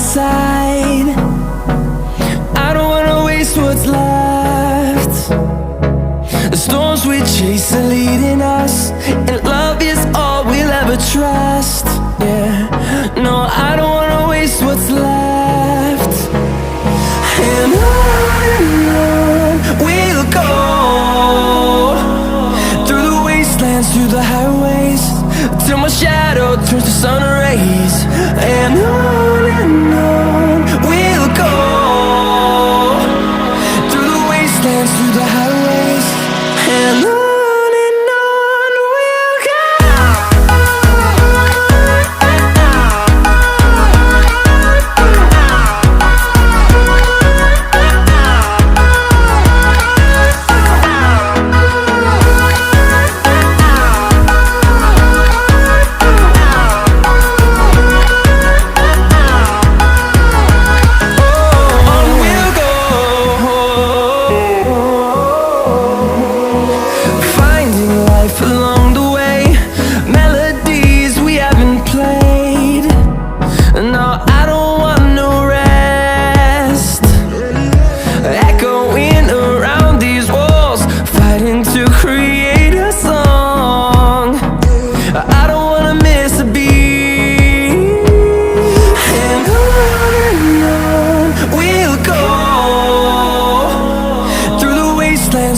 side. I don't wanna waste what's left. The storms we chase are leading us, and love is all we'll ever trust. Yeah, no, I don't wanna waste what's left. And on we'll go, through the wastelands, through the highways, till my shadow turns to sun rays. And on we'll go, through the wastelands, through the highways, and on we'll go.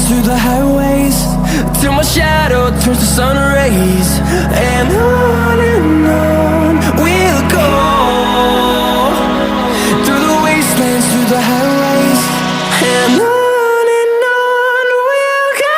Through the highways, till my shadow turns to sun rays. And on we'll go, through the wastelands, through the highways, and on we'll go.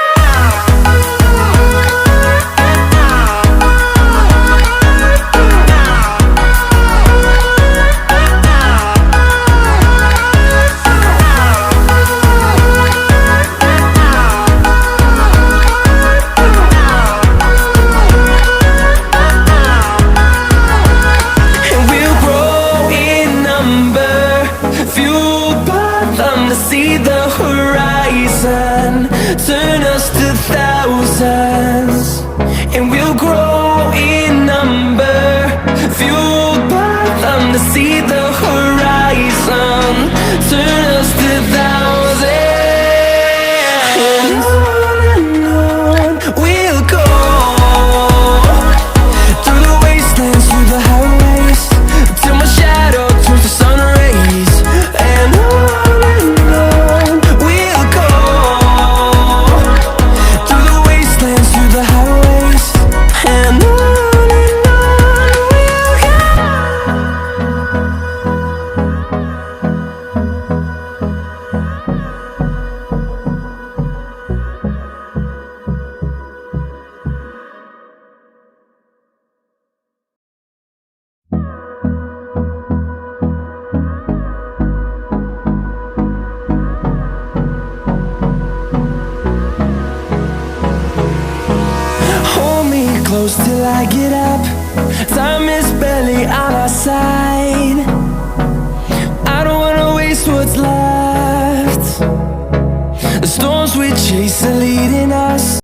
See the horizon turn us to thousands, and we'll grow in number, fueled by them. To see the horizon turn us to thousands, and on we'll go, through the wastelands, through the highways, till my shadow turns to sun rays. And close till I get up. Time is barely on our side. I don't wanna waste what's left. The storms we chase are leading us.